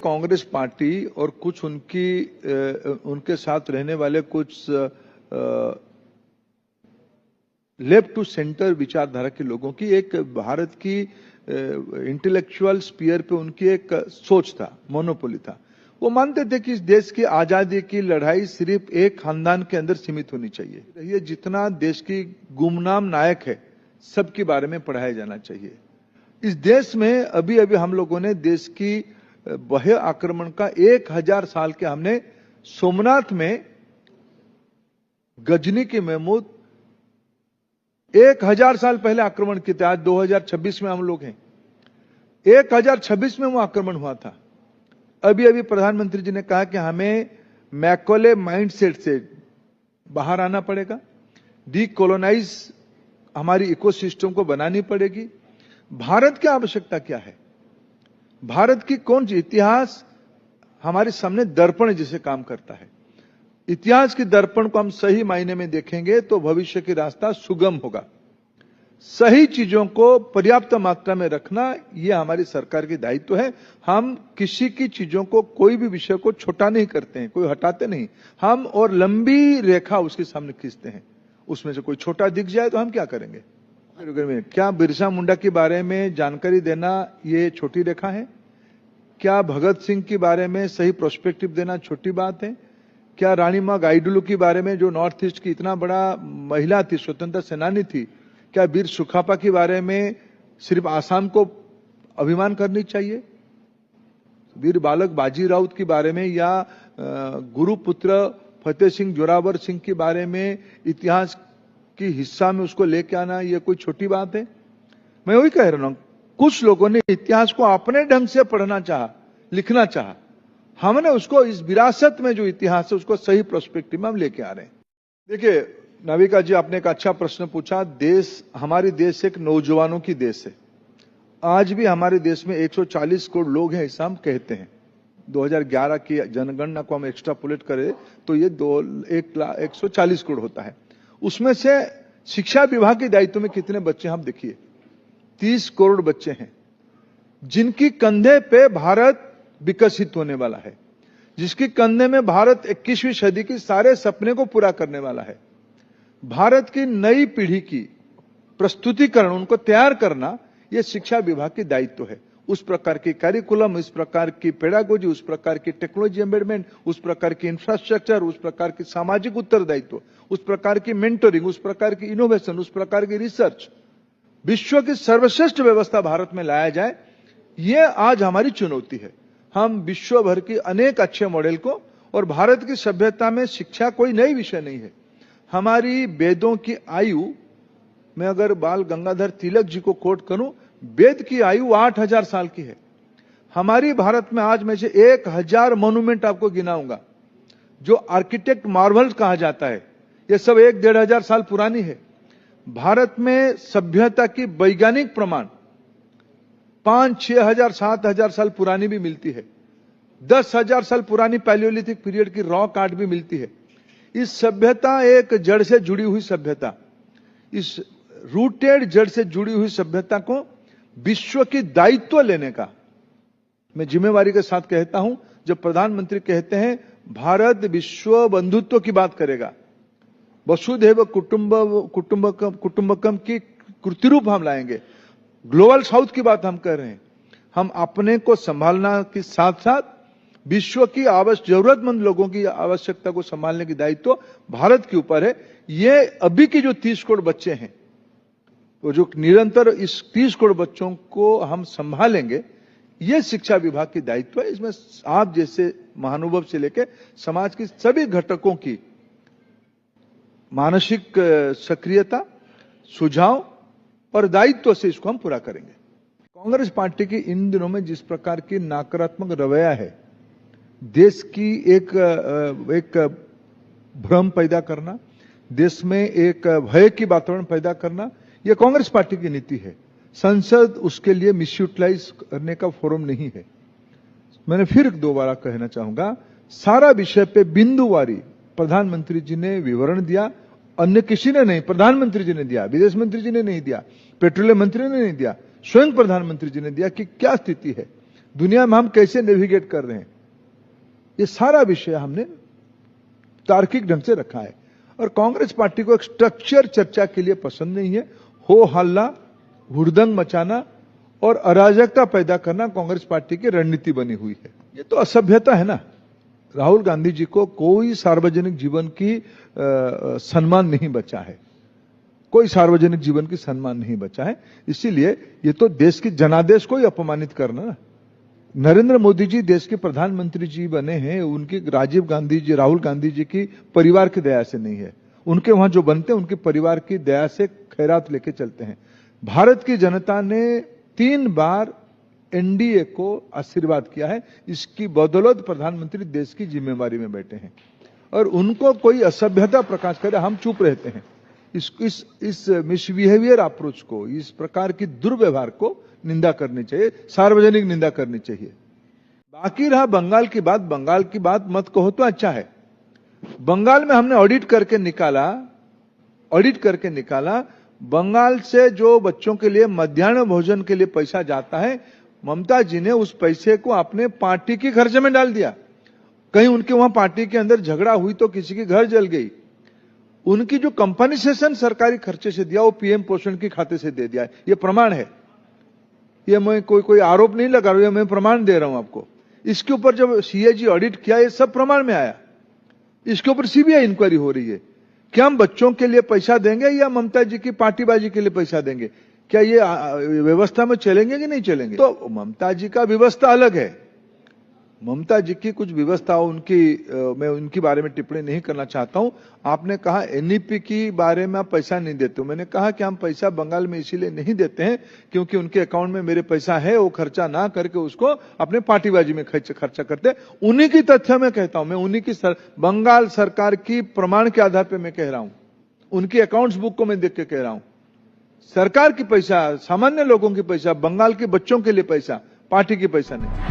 Congress party और कुछ उनके साथ रहने वाले कुछ लेफ्ट टू सेंटर विचारधारा के लोगों की एक भारत की इंटेलेक्चुअल स्पीयर पे उनकी एक सोच था, मोनोपोली था। वो मानते थे कि इस देश की आजादी की लड़ाई सिर्फ एक खानदान के अंदर सीमित होनी चाहिए। ये जितना देश की गुमनाम नायक है, सबके बारे में पढ़ाया जाना चाहिए। इस देश में अभी अभी हम लोगों ने देश की बाह्य आक्रमण का 1000 साल के हमने सोमनाथ में गजनी की महमूद 1000 साल पहले आक्रमण किया था। आज 2026 में हम लोग हैं। 1026 में वो आक्रमण हुआ था। अभी अभी प्रधानमंत्री जी ने कहा कि हमें मैकोले माइंडसेट से बाहर आना पड़ेगा, डीकोलोनाइज हमारी इकोसिस्टम को बनानी पड़ेगी। भारत की आवश्यकता क्या है? भारत की कौन सी इतिहास हमारे सामने दर्पण जैसे काम करता है। इतिहास के दर्पण को हम सही मायने में देखेंगे तो भविष्य की रास्ता सुगम होगा। सही चीजों को पर्याप्त मात्रा में रखना यह हमारी सरकार की दायित्व है। हम किसी की चीजों को, कोई भी विषय को छोटा नहीं करते हैं, कोई हटाते नहीं। हम और लंबी रेखा उसके सामने खींचते हैं। उसमें से कोई छोटा दिख जाए तो हम क्या करेंगे? क्या बिरसा मुंडा के बारे में जानकारी देना ये छोटी रेखा है? क्या भगत सिंह के बारे में सही प्रोस्पेक्टिव देना छोटी बात है? क्या रानी मां गाइडुलू के बारे में, जो नॉर्थ ईस्ट की इतना बड़ा महिला थी, स्वतंत्रता सेनानी थी, क्या वीर सुखापा के बारे में सिर्फ आसाम को अभिमान करनी चाहिए? वीर बालक बाजी राउत के बारे में या गुरुपुत्र फतेह सिंह जोरावर सिंह के बारे में इतिहास की हिस्सा में उसको लेके आना ये कोई छोटी बात है? मैं वही कह रहा हूं, कुछ लोगों ने इतिहास को अपने ढंग से पढ़ना चाहा, लिखना चाहा। हमने उसको इस विरासत में जो इतिहास है उसको सही प्रोस्पेक्टिव में हम लेके आ रहे हैं। देखिए नाविका जी, आपने एक अच्छा प्रश्न पूछा। हमारी देश एक नौजवानों की देश है। आज भी हमारे देश में 140 करोड़ लोग हैं, ऐसा हम कहते हैं। 2011 की जनगणना को हम एक्स्ट्रापोलेट करें तो ये 140 करोड़ होता है। उसमें से शिक्षा विभाग के दायित्व में कितने बच्चे हम देखिए, 30 करोड़ बच्चे हैं, जिनकी कंधे पे भारत विकसित होने वाला है, जिसकी कंधे में भारत 21वीं सदी की सारे सपने को पूरा करने वाला है। भारत की नई पीढ़ी की प्रस्तुतिकरण, उनको तैयार करना, यह शिक्षा विभाग की दायित्व है। उस प्रकार की कैरिकुलम, उस प्रकार की पेडागोजी, उस प्रकार की टेक्नोलॉजी एम्बेडमेंट, उस प्रकार की इंफ्रास्ट्रक्चर, उस प्रकार की सामाजिक उत्तरदायित्व, उस प्रकार की मेंटरिंग, उस प्रकार की इनोवेशन, उस प्रकार की रिसर्च, विश्व की सर्वश्रेष्ठ व्यवस्था भारत में लाया जाए, यह आज हमारी चुनौती है। हम विश्व भर की अनेक अच्छे मॉडल को, और भारत की सभ्यता में शिक्षा कोई नई विषय नहीं है। हमारी वेदों की आयु, मैं अगर बाल गंगाधर तिलक जी को कोट करूं, वेद की आयु 8000 साल की है। हमारी भारत में आज मैं से 1000 मॉन्यूमेंट आपको गिनाऊंगा जो आर्किटेक्ट मार्वल्स कहा जाता है। ये सब 1-1500 साल पुरानी है। भारत में सभ्यता की वैज्ञानिक प्रमाण 5-6 हजार 7,000 साल पुरानी भी मिलती है। 10,000 साल पुरानी पैलियोलिथिक पीरियड की रॉक आर्ट भी मिलती है। इस सभ्यता एक जड़ से जुड़ी हुई सभ्यता, इस रूटेड जड़ से जुड़ी हुई सभ्यता को विश्व की दायित्व लेने का मैं जिम्मेवारी के साथ कहता हूं। जब प्रधानमंत्री कहते हैं भारत विश्व बंधुत्व की बात करेगा, वसुधैव कुटुंबकम की कृतिरूप हम लाएंगे, ग्लोबल साउथ की बात हम कर रहे हैं। हम अपने को संभालना के साथ साथ विश्व की जरूरतमंद लोगों की आवश्यकता को संभालने की दायित्व भारत के ऊपर है। ये अभी के जो 30 करोड़ बच्चे हैं, वो जो निरंतर इस 30 करोड़ बच्चों को हम संभालेंगे, ये शिक्षा विभाग की दायित्व है। इसमें आप जैसे महानुभव से लेकर समाज के सभी घटकों की मानसिक सक्रियता, सुझाव और दायित्व से इसको हम पूरा करेंगे। कांग्रेस पार्टी की इन दिनों में जिस प्रकार की नकारात्मक रवैया है, देश की एक भ्रम पैदा करना, देश में एक भय की वातावरण पैदा करना, यह कांग्रेस पार्टी की नीति है। संसद उसके लिए मिसयूटिलाइज करने का फोरम नहीं है। मैंने फिर दोबारा कहना चाहूंगा, सारा विषय पे बिंदुवारी प्रधानमंत्री जी ने विवरण दिया, अन्य किसी ने नहीं, प्रधानमंत्री जी ने दिया, विदेश मंत्री जी ने नहीं दिया, पेट्रोलियम मंत्री ने नहीं दिया, स्वयं प्रधानमंत्री जी ने दिया कि क्या स्थिति है दुनिया में, हम कैसे नेविगेट कर रहे हैं। ये सारा विषय हमने तार्किक ढंग से रखा है। और कांग्रेस पार्टी को एक स्ट्रक्चर चर्चा के लिए पसंद नहीं है। हो हल्ला, हुड़दंग मचाना और अराजकता पैदा करना कांग्रेस पार्टी की रणनीति बनी हुई है। ये तो असभ्यता है ना। राहुल गांधी जी को कोई सार्वजनिक जीवन की सम्मान नहीं बचा है, कोई सार्वजनिक जीवन की सम्मान नहीं बचा है। इसीलिए ये तो देश की जनादेश को ही अपमानित करना ना। नरेंद्र मोदी जी देश के प्रधानमंत्री जी बने हैं, उनकी राजीव गांधी जी, राहुल गांधी जी की परिवार की दया से नहीं है, उनके वहां जो बनते हैं उनके परिवार की दया से खैरात लेके चलते हैं। भारत की जनता ने 3 बार एनडीए को आशीर्वाद किया है, इसकी बदौलत प्रधानमंत्री देश की जिम्मेवारी में बैठे हैं। और उनको कोई असभ्यता प्रकाश करे, हम चुप रहते हैं। इस मिसबिहेवियर अप्रोच को, इस प्रकार की दुर्व्यवहार को निंदा करनी चाहिए, सार्वजनिक निंदा करनी चाहिए। बाकी रहा बंगाल की बात, बंगाल की बात मत कहो तो अच्छा है। बंगाल में हमने ऑडिट करके निकाला, बंगाल से जो बच्चों के लिए मध्याह्न भोजन के लिए पैसा जाता है, ममता जी ने उस पैसे को अपने पार्टी के खर्चे में डाल दिया। कहीं उनके वहां पार्टी के अंदर झगड़ा हुई तो किसी की घर जल गई, उनकी जो कंपनसेशन सरकारी खर्चे से दिया वो पीएम पोषण के खाते से दे दिया। ये प्रमाण है, ये मैं कोई आरोप नहीं लगा रहा हूं, मैं प्रमाण दे रहा हूं आपको। इसके ऊपर जब सीएजी ऑडिट किया, ये सब प्रमाण में आया। इसके ऊपर सीबीआई इंक्वायरी हो रही है। क्या हम बच्चों के लिए पैसा देंगे या ममता जी की पार्टीबाजी के लिए पैसा देंगे? क्या ये व्यवस्था में चलेंगे कि नहीं चलेंगे? तो ममता जी का व्यवस्था अलग है, ममता जी की कुछ व्यवस्था मैं उनके बारे में टिप्पणी नहीं करना चाहता हूं। आपने कहा एनईपी की बारे में आप पैसा नहीं देते हो, मैंने कहा कि हम पैसा बंगाल में इसीलिए नहीं देते हैं क्योंकि उनके अकाउंट में मेरे पैसा है, वो खर्चा ना करके उसको अपने पार्टीबाजी में खर्चा करते हैं। उन्हीं की तथ्य में कहता हूं, मैं उन्हीं की बंगाल सरकार की प्रमाण के आधार पर मैं कह रहा हूं, उनकी अकाउंट्स बुक को मैं देख के कह रहा हूं। सरकार की पैसा, सामान्य लोगों की पैसा, बंगाल के बच्चों के लिए पैसा, पार्टी की पैसा नहीं।